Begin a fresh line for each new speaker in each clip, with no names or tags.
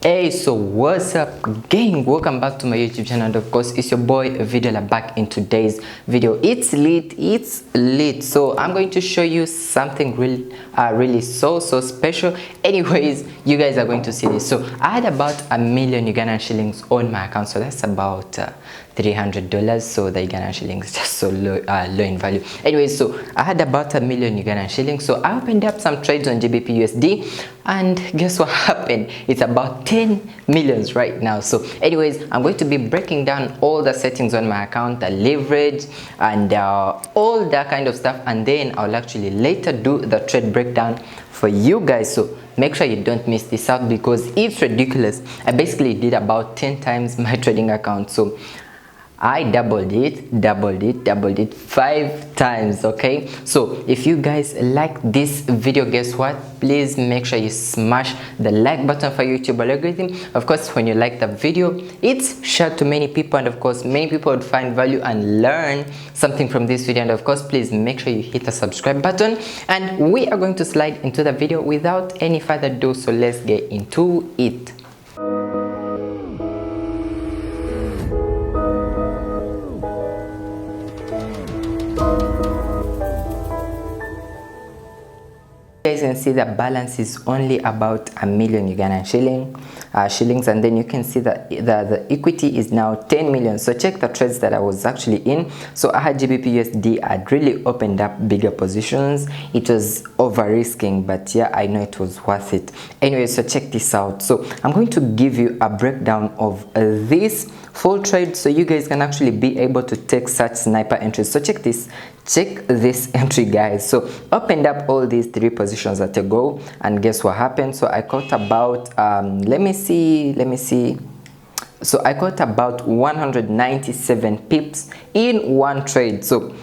Hey, so what's up gang, welcome back to my YouTube channel, and of course it's your boy Videla back in today's video. It's lit. So I'm going to show you something really so special. Anyways, you guys are going to see this. So I had about a million Ugandan shillings on my account, so that's about $300. So the Ugandan shillings is just so low in value. Anyways, so I had about a million Ugandan shillings, so I opened up some trades on GBP USD, and guess what happened? It's about 10 millions right now. So anyways, I'm going to be breaking down all the settings on my account, the leverage and all that kind of stuff, and then I'll actually later do the trade breakdown for you guys. So make sure you don't miss this out because it's ridiculous. I basically did about 10 times my trading account, so I doubled it 5 times. Okay, so if you guys like this video, guess what, please make sure you smash the like button for YouTube algorithm. Of course, when you like the video, it's shared to many people, and of course many people would find value and learn something from this video. And of course, please make sure you hit the subscribe button, and we are going to slide into the video without any further ado. So let's get into it. You guys can see the balance is only about a million Ugandan shillings, and then you can see that the equity is now 10 million. So check the trades that I was actually in. So I had GBP USD. I'd really opened up bigger positions. It was over risking, but yeah, I know it was worth it. Anyway, so check this out. So I'm going to give you a breakdown of this full trade, so you guys can actually be able to take such sniper entries. So check this entry, guys. So opened up all these 3 positions at a go, and guess what happened? So I caught about let me see, so I got about 197 pips in one trade. So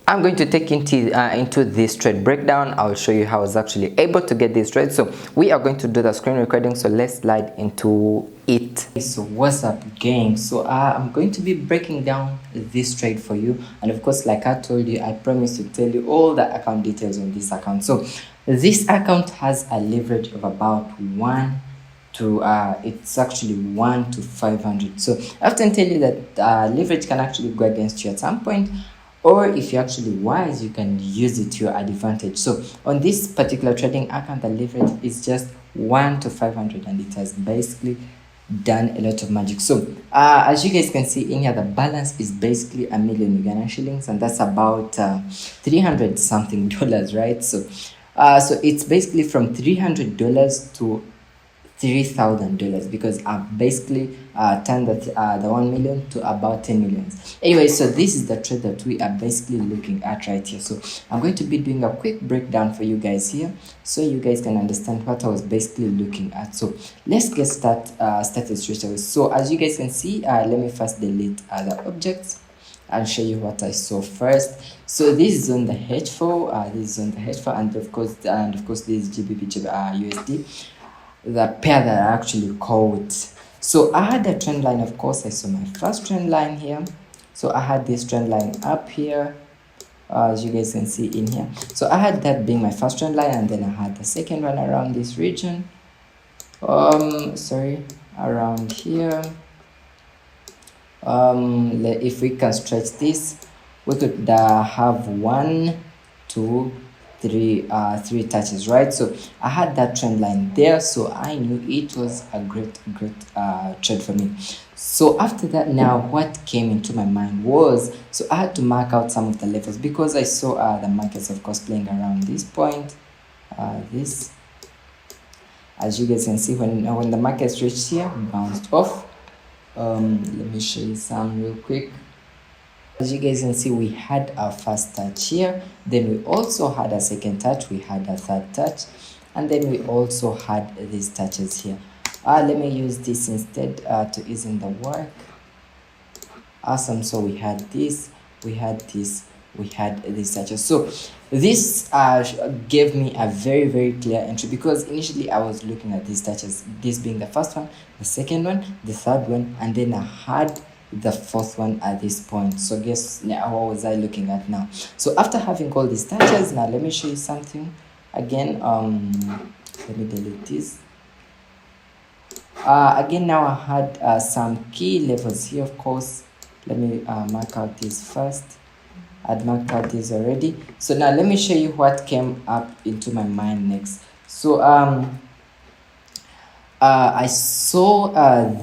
I'm going to take into this trade breakdown. I'll show you how I was actually able to get this trade. So we are going to do the screen recording, so let's slide into it. So what's up gang? So I'm going to be breaking down this trade for you, and of course, like I told you, I promised to tell you all the account details on this account. So this account has a leverage of about 1 to it's actually 1 to 500. So I often tell you that leverage can actually go against you at some point, or if you're actually wise, you can use it to your advantage. So on this particular trading account, the leverage is just 1 to 500, and it has basically done a lot of magic. So as you guys can see in here, the balance is basically a million Ugandan shillings, and that's about 300 something dollars, right? So so it's basically from $300 to $3,000, because I've basically turned the 1 million to about 10 millions. Anyway, so this is the trade that we are basically looking at right here. So I'm going to be doing a quick breakdown for you guys here, so you guys can understand what I was basically looking at. So let's get started straight away. So as you guys can see, let me first delete other objects. I'll show you what I saw first. So this is on the H4, and of course this is GBP USD, the pair that I actually caught. So I had a trend line. Of course, I saw my first trend line here. So I had this trend line up here, as you guys can see in here. So I had that being my first trend line, and then I had the second one around this region, around here. If we can stretch this, we could have 1, 2, 3 touches, right? So I had that trend line there, so I knew it was a great trade for me. So after that, now what came into my mind was, so I had to mark out some of the levels, because I saw the markets, of course, playing around this point, this, as you guys can see, when the markets reached here, bounced off. Let me show you some real quick. As you guys can see, we had our first touch here, then we also had a second touch, we had a third touch, and then we also had these touches here. Let me use this instead to ease in the work. Awesome. So we had this, we had this, we had these touches. So this gave me a very clear entry, because initially I was looking at these touches, this being the first one, the second one, the third one, and then I had the fourth one at this point. So guess what was I looking at now? So after having all these touches, now let me show you something again. Let me delete this. Again, now I had some key levels here. Of course, let me mark out this first. I'd marked out this already. So now let me show you what came up into my mind next. So I saw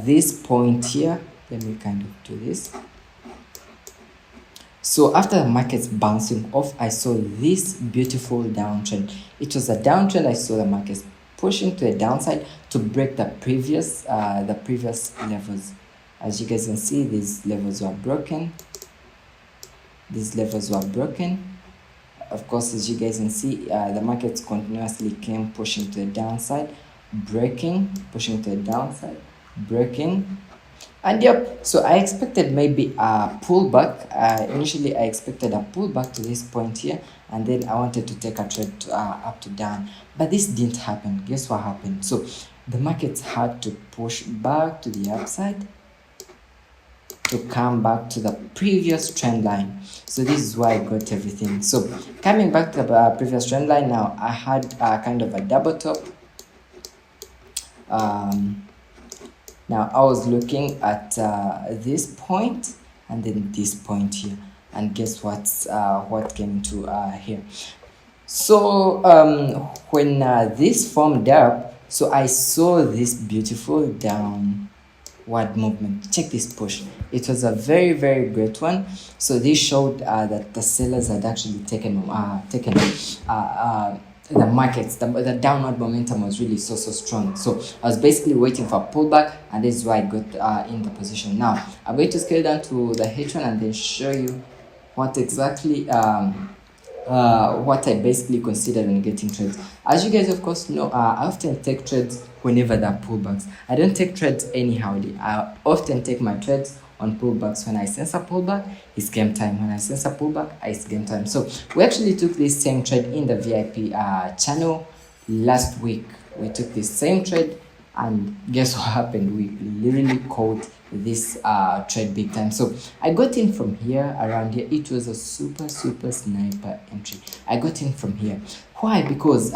this point here. Let me kind of do this. So after the market's bouncing off, I saw this beautiful downtrend. It was a downtrend. I saw the markets pushing to the downside to break the previous levels. As you guys can see, these levels were broken. These levels were broken. Of course, as you guys can see, the markets continuously came pushing to the downside, breaking, pushing to the downside, breaking. And yep, so I expected maybe a pullback. Initially, I expected a pullback to this point here, and then I wanted to take a trade up to down. But this didn't happen. Guess what happened? So the markets had to push back to the upside to come back to the previous trend line. So this is why I got everything. So coming back to the previous trend line, now I had kind of a double top. Now I was looking at this point and then this point here, and guess what came to here. So when this formed up, so I saw this beautiful downward movement. Check this push. It was a very, very great one. So this showed that the sellers had actually taken the markets, the downward momentum was really so strong. So I was basically waiting for a pullback, and this is why I got in the position. Now I'm going to scale down to the H1 and then show you what exactly what I basically considered when getting trades. As you guys of course know, I often take trades whenever there are pullbacks. I don't take trades anyhow. I often take my trades on pullbacks. When I sense a pullback, it's game time. When I sense a pullback, it's game time. So we actually took this same trade in the VIP channel last week. We took this same trade, and guess what happened? We literally caught this trade big time. So I got in from here, around here. It was a super sniper entry. I got in from here. Why? Because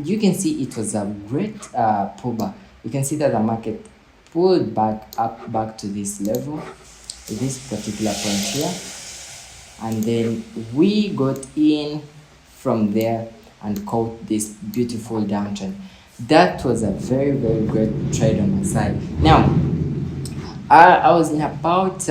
you can see it was a great pullback. You can see that the market pulled back to this level, this particular point here, and then we got in from there and caught this beautiful downtrend. That was a very great trade on my side. Now I was in about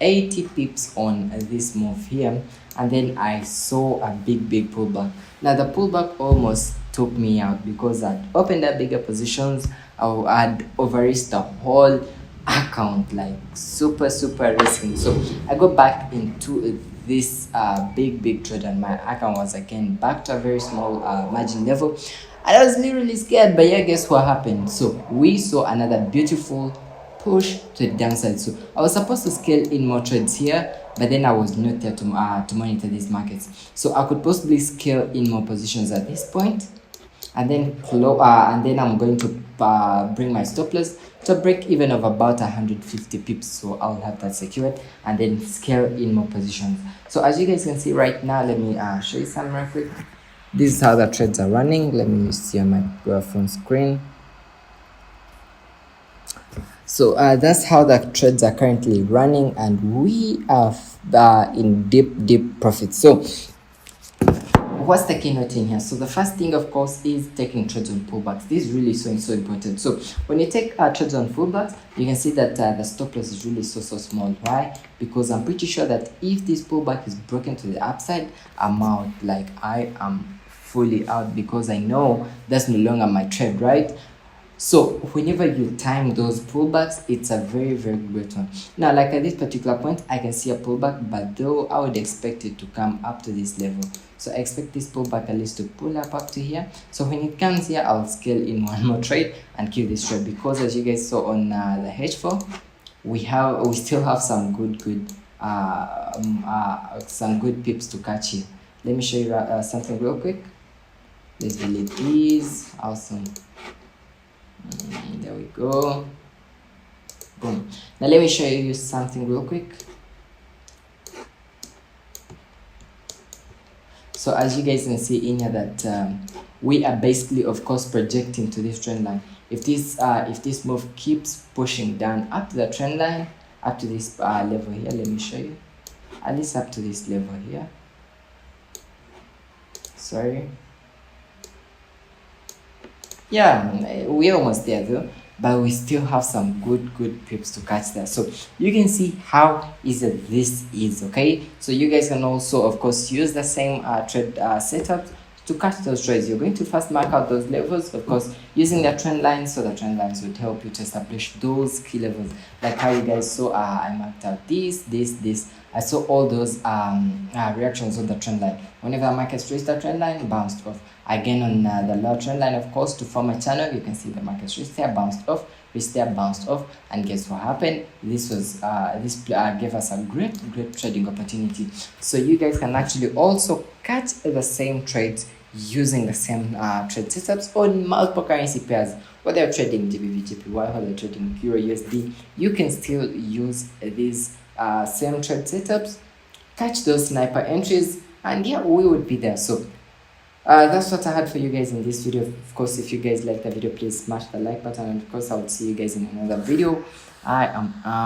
80 pips on this move here, and then I saw a big pullback. Now the pullback almost took me out because I'd opened up bigger positions. I'd over-risked the whole account, like super risking. So I got back into this big trade, and my account was again back to a very small margin level. And I was literally scared, but yeah, guess what happened? So we saw another beautiful push to the downside. So I was supposed to scale in more trades here, but then I was not there to monitor these markets. So I could possibly scale in more positions at this point, and then I'm going to bring my stop loss to a break even of about 150 pips. So I'll have that secured and then scale in more positions. So as you guys can see right now, let me show you some real quick. This is how the trades are running. Let me see on my phone screen. So that's how the trades are currently running, and we are in deep profit. So what's the keynote in here? So the first thing, of course, is taking trades on pullbacks. This is really so important. So when you take trades on pullbacks, you can see that the stop loss is really so small. Why? Because I'm pretty sure that if this pullback is broken to the upside, I'm out. Like, I am fully out, because I know that's no longer my trade, right? So whenever you time those pullbacks, it's a very great one. Now, like at this particular point, I can see a pullback, but though I would expect it to come up to this level. So I expect this pullback at least to pull up to here. So when it comes here, I'll scale in one more trade and kill this trade, because as you guys saw on the H4, we still have some good pips to catch here. Let me show you something real quick. Let's delete these. Awesome. There we go. Boom. Now let me show you something real quick. So as you guys can see in here that we are basically, of course, projecting to this trend line. if this move keeps pushing down up to the trend line, up to this level here, let me show you, at least up to this level here, sorry, yeah, we're almost there though, but we still have some good pips to catch there. So you can see how easy this is. Okay, so you guys can also of course use the same trade setup to catch those trades. You're going to first mark out those levels, of course, using the trend lines. So the trend lines would help you to establish those key levels, like how you guys saw. I marked out this. I saw all those reactions on the trend line. Whenever the market reached the trend line, bounced off. Again on the lower trend line, of course, to form a channel, you can see the market reached there, bounced off, reached there, bounced off, and guess what happened? This was gave us a great trading opportunity. So you guys can actually also catch the same trades using the same trade setups on multiple currency pairs. Whether you're trading GBP, JPY, whether you're trading Euro USD, you can still use these same trade setups, catch those sniper entries, and yeah, we would be there. So that's what I had for you guys in this video. Of course, if you guys like the video, please smash the like button, and of course I will see you guys in another video. I am